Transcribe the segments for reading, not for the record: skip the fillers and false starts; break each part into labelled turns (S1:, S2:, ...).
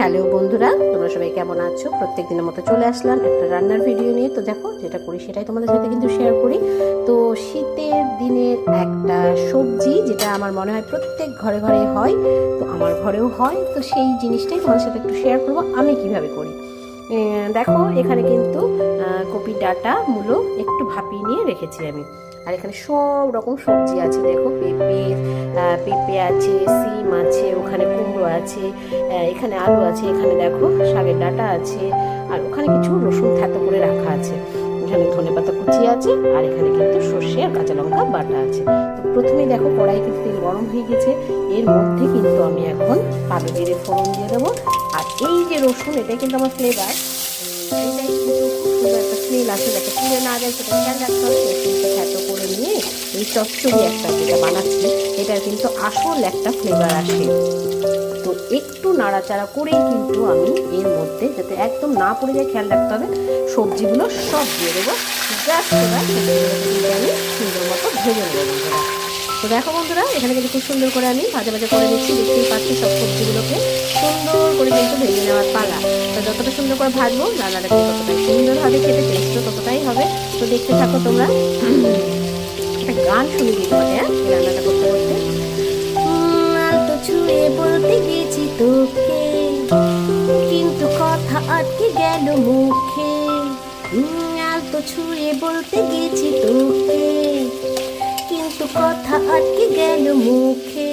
S1: Hello বন্ধুরা, তোমরা সবাই কেমন আছো? প্রত্যেক দিনের মতো চলে আসলাম একটা রান্নার ভিডিও নিয়ে। তো দেখো, যেটা করি সেটাই তোমাদের সাথে কিন্তু শেয়ার করি। তো শীতের দিনের একটা সবজি, যেটা আমার মনে হয় প্রত্যেক ঘরে ঘরে হয়, তো আমার ঘরেও হয়, তো সেই জিনিসটাই তোমাদের সাথে একটু শেয়ার করবো আমি কিভাবে করি। দেখো, এখানে কিন্তু কপি ডাঁটা মূলো একটু ভাপিয়ে নিয়ে রেখেছি আমি। আর এখানে সব রকম সবজি আছে, দেখো পেঁপে আছে, সিম আছে, ওখানে কুমড়ো আছে, এখানে আলু আছে, এখানে দেখো শাকের ডাঁটা আছে, আর ওখানে কিছু রসুন থেতো করে রাখা আছে, এখানে ধনেপাতা কুচি আছে, আর এখানে কিন্তু সর্ষে আর কাঁচা লঙ্কা বাটা আছে। তো প্রথমেই দেখো কড়াই কিন্তু তেল গরম হয়ে গেছে, এর মধ্যে কিন্তু আমি এখন কালো জিরে ফোড়ন দিয়ে দেবো। আর এই যে রসুন, এটাই কিন্তু আমার ফ্লেভার, এটাই কিন্তু খুব সুন্দর একটা স্মেল আসে, যাতে পুড়ে না যায় সেটা খেয়াল রাখতে হবে। রসুনটা থেতো করে নিয়ে এই চচ্চড়ি একটা যেটা বানাচ্ছি, এটার কিন্তু আসল একটা ফ্লেভার আসে। তো একটু নাড়াচাড়া করেই কিন্তু আমি এর মধ্যে, যাতে একদম না পড়ে যায় খেয়াল রাখতে হবে, সবজিগুলো সব দিয়ে দেবো। জাস্ট এবার সবজিগুলোকে কিন্তু আমি সুন্দর মতো ভেজে নেবো বন্ধুরা। তো দেখো বন্ধুরা, এখানে কিন্তু খুব সুন্দর করে আমি ভাজা ভাজা করে নিচ্ছি, দেখতেই পাচ্ছি সব সবজিগুলোকে সুন্দর করে কিন্তু ভেজে নেওয়ার পালা। তো যতটা সুন্দর করে ভাজবো, রান্নাটা কিন্তু ততটাই সুন্দর হবে, খেতে টেস্টও ততটাই হবে। তো দেখতে থাকো তোমরা। একটা গান শুনে দিই তোমাকে, এই রান্নাটা করতে করতে। তো ছুঁয়ে বলতে গেছি তোকে, কিন্তু কথা আটকে গেল মুখে। তো ছুঁয়ে বলতে গেছি তোকে, কিন্তু কথা আটকে গেল মুখে।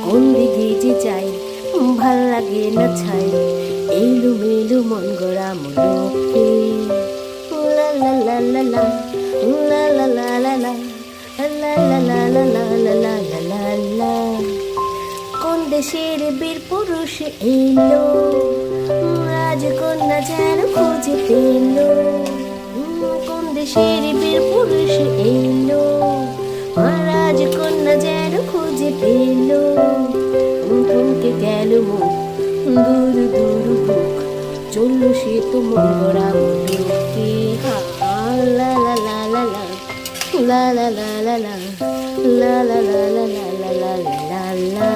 S1: কোন দিকে যে যাই ভাল লাগে না ছাই, এলু মেলু মন গড়া মলোকে। লা লা লা লা লা লা লা লা লা লা লা লা লা লা লা লা লা লা লা। কোন দেশের বীর পুরুষ এলো, রাজকন্যা যেন খুঁজে পেল। কোন দেশের বীর পুরুষ এলো, রাজকন্যা যেন খুঁজে পেল। থমকে গেল মুখ, দূর দূর বুক, চললো সে তো মন গড়া মলোকে। লা লা লা লা লা লা লা লা লা লা লা লা লা লা লা লা লা লা।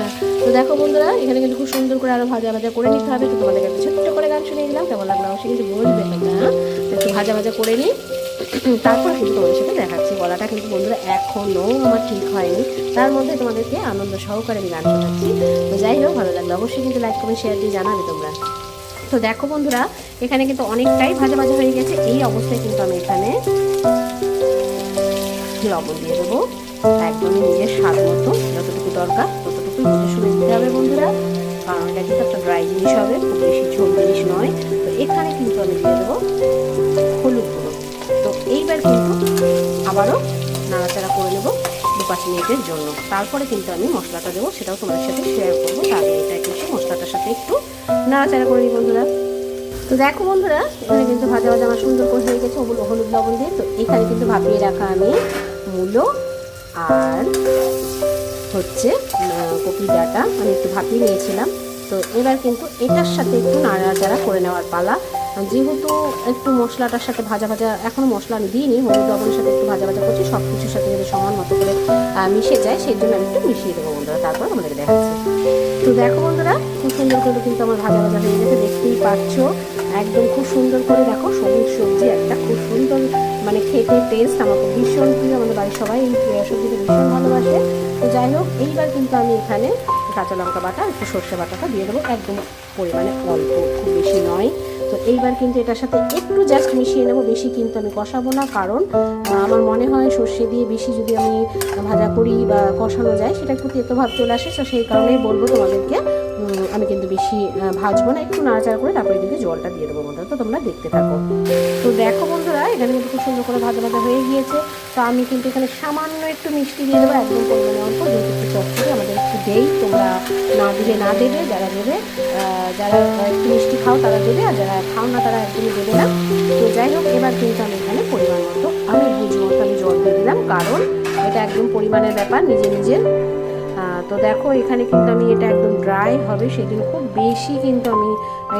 S1: তো দেখো বন্ধুরা, এখানে কিন্তু খুব সুন্দর করে আরো ভাজা ভাজা করে নিতে হবে। তো তোমাদেরকে একটা ছোট্ট করে গান শুনিয়ে দিলাম, কেমন লাগলো অবশ্যই কিন্তু বলবে তোমরা। একটু ভাজা ভাজা করে নিই, তারপর কিন্তু তোমাদের সাথে দেখাচ্ছি। গলাটা কিন্তু বন্ধুরা এখনো আমার ঠিক হয়নি, তার মধ্যে তোমাদেরকে আনন্দ সহকারে আমি গান শোনাচ্ছি। তো যাই হোক, ভালো লাগলো অবশ্যই কিন্তু লাইক কমেন্ট শেয়ার দিয়ে জানাবে তোমরা। তো দেখো বন্ধুরা, এখানে কিন্তু অনেকটাই ভাজা ভাজা হয়ে গেছে। এই অবস্থায় কিন্তু আমি এখানে লবণ দিয়ে দেবো, একদমই নিজের স্বাদ মতো, যতটুকু দরকার ততটুকুই বুঝে শুনে দিতে হবে বন্ধুরা, কারণ এটা কিন্তু একটা ড্রাই জিনিস হবে, খুব বেশি ঝোল জিনিস নয়। তো এখানে কিন্তু আমি দিয়ে দেবো হলুদ গুঁড়ো। তো এইবার কিন্তু আবারও নাড়াচাড়া করে নেবো 2-5 মিনিটের জন্য। তারপরে কিন্তু আমি মশলাটা দেবো, সেটাও তোমাদের সাথে শেয়ার করবো। তাহলে এটা কিন্তু মশলাটার সাথে একটু নাড়াচাড়া করে নিই বন্ধুরা। তো দেখো বন্ধুরা, এখানে কিন্তু ভাজা ভাজা আমার সুন্দর করে হয়ে গেছে হলুদ লবণ দিয়ে। তো এখানে কিন্তু ভাপিয়ে রাখা আমি মূলো আর হচ্ছে কপি ডাঁটা আমি একটু ভাপিয়ে নিয়েছিলাম। তো এবার কিন্তু এটার সাথে একটু নাড়াচাড়া করে নেওয়ার পালা। যেহেতু একটু মশলাটার সাথে ভাজা ভাজা, এখনও মশলা আমি দিইনি, হলুদ লবণের সাথে একটু ভাজা ভাজা করছি, সব কিছুর সাথে যদি সমান মতো করে মিশে যায়, সেই জন্য আমি একটু মিশিয়ে দেবো বন্ধুরা, তারপর আমাদেরকে দেখাচ্ছি। তো দেখো বন্ধুরা, খুব সুন্দর করে কিন্তু আমার ভাজা ভাজা হয়ে গেছে, দেখতেই পাচ্ছ একদম খুব সুন্দর করে। দেখো, সবুজ সবজি একটা খুব সুন্দর, মানে খেতে টেস্ট আমার ভীষণ প্রিয়, আমাদের বাড়ির সবাই এই সবজিটা ভীষণ ভালোবাসে। তো যাই হোক, এইবার কিন্তু আমি এখানে কাঁচা লঙ্কা বাটা, একটু সর্ষে বাটাটা দিয়ে দেবো, একদম পরিমাণে অল্প, খুব বেশি নয়। তো এইবার কিন্তু এটার সাথে একটু জাস্ট মিশিয়ে নেবো, বেশি কিন্তু আমি কষাবো না, কারণ আমার মনে হয় সর্ষে দিয়ে বেশি যদি আমি ভাজা করি বা কষানো যায়, সেটা একটু তেতো ভাব চলে আসে। তো সেই কারণেই বলবো তোমাদেরকে, আমি কিন্তু বেশি ভাজবো না, একটু নাড়াচাড়া করে তারপরে কিন্তু জলটা দিয়ে দেবো বন্ধুরা। তো তোমরা দেখতে থাকো। তো দেখো বন্ধুরা, এখানে কিন্তু খুব সুন্দর করে ভাজা ভাজা হয়ে গিয়েছে। তো আমি কিন্তু এখানে সামান্য একটু মিষ্টি দিয়ে দেবো, একদম পরিমাণে অল্প, যেহেতু একটু চটচড়ে আমাদের একটু দেই, তোমরা না দিলে না দেবে, যারা দেবে, যারা একটু মিষ্টি খাও তারা দেবে, আর যারা খাও না তারা একদমই দেবে না। তো যাই হোক, এবার কিন্তু আমি এখানে পরিমাণ মতো আমি বুঝ মতো আমি জল দিয়ে দিলাম, কারণ এটা একদম পরিমাণের ব্যাপার, নিজে নিজে তো দেখো এখানে কিন্তু আমি এটা একদম ড্রাই হবে সেই জন্য খুব বেশি কিন্তু আমি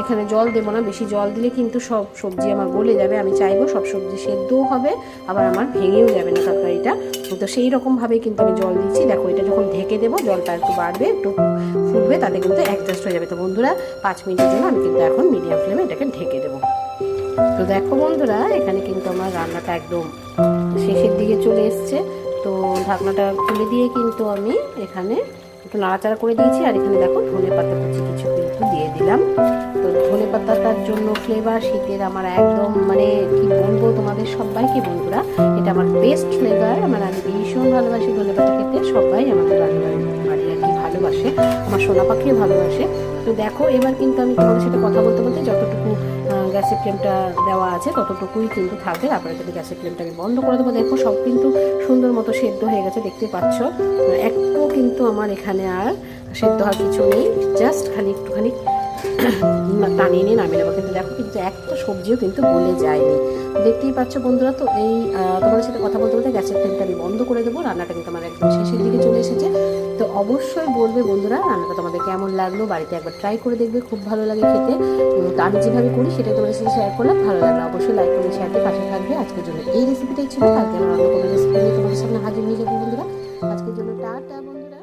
S1: এখানে জল দেবো না, বেশি জল দিলে কিন্তু সব সবজি আমার গলে যাবে। আমি চাইবো সব সবজি সেদ্ধও হবে আবার আমার ভেঙেও যাবে না তরকারিটা। তো সেই রকমভাবেই কিন্তু আমি জল দিচ্ছি। দেখো এটা যখন ঢেকে দেবো জলটা একটু বাড়বে, একটু ফুটবে, তাতে কিন্তু অ্যাডজাস্ট হয়ে যাবে। তো বন্ধুরা 5 মিনিটের জন্য আমি কিন্তু এখন মিডিয়াম ফ্লেমে এটাকে ঢেকে দেবো। তো দেখো বন্ধুরা এখানে কিন্তু আমার রান্নাটা একদম শেষের দিকে চলে এসছে। তো ঢাকনাটা খুলে দিয়ে কিন্তু আমি এখানে একটু নাড়াচাড়া করে দিয়েছি। আর এখানে দেখো ধনে পাতা কুচি কিছু কিন্তু দিয়ে দিলাম। তো ধনে পাতাটার জন্য ফ্লেভার শীতের আমার একদম মানে কি বলবো তোমাদের সবাইকে বন্ধুরা, এটা আমার বেস্ট ফ্লেভার। আমার আমি ভীষণ ভালোবাসি ধনে পাতা খেতে, সবাই আমাদের বাড়ি আর কি ভালোবাসে, আমার সোনা পাখিও ভালোবাসে। তো দেখো এবার কিন্তু আমি তোমাদের সাথে কথা বলতে বলতে যতটুকু গ্যাসের ফ্লেমটা দেওয়া আছে ততটুকুই কিন্তু থাকবে, তারপরে কিন্তু গ্যাসের ফ্লেমটা আমি বন্ধ করে দেবো। দেখো সব কিন্তু সুন্দর মতো সেদ্ধ হয়ে গেছে, দেখতে পাচ্ছ। একটু কিন্তু আমার এখানে আর সেদ্ধ হওয়ার কিছু নেই, জাস্ট খালি একটুখানি টানিয়ে নিয়ে নামিয়ে নেবো। কিন্তু দেখো কিন্তু একটা সবজিও কিন্তু গলে যায়নি, দেখতেই পাচ্ছ বন্ধুরা। তো এই তোমাদের সাথে কথা বলতে বলতে গ্যাসের ফ্লেমটা আমি বন্ধ করে দেবো। রান্নাটা কিন্তু আমার একদম শেষের দিকে চলে এসেছে। তো অবশ্যই বলবে বন্ধুরা রান্নাটা তোমাদের কেমন লাগলো, বাড়িতে একবার ট্রাই করে দেখবে, খুব ভালো লাগে খেতে। তো আমি যেভাবে করি সেটাই তোমাদের সাথে শেয়ার করলাম, ভালো লাগলো অবশ্যই লাইক করে শেয়ার দিয়ে পাশে থাকবে। আজকের জন্য এই রেসিপিটাই ছিল, কালকে আমার অন্য কোনো রেসিপি নিয়ে তোমাদের সামনে হাজির হয়ে যাবো বন্ধুরা। আজকের জন্য টাটা বন্ধুরা।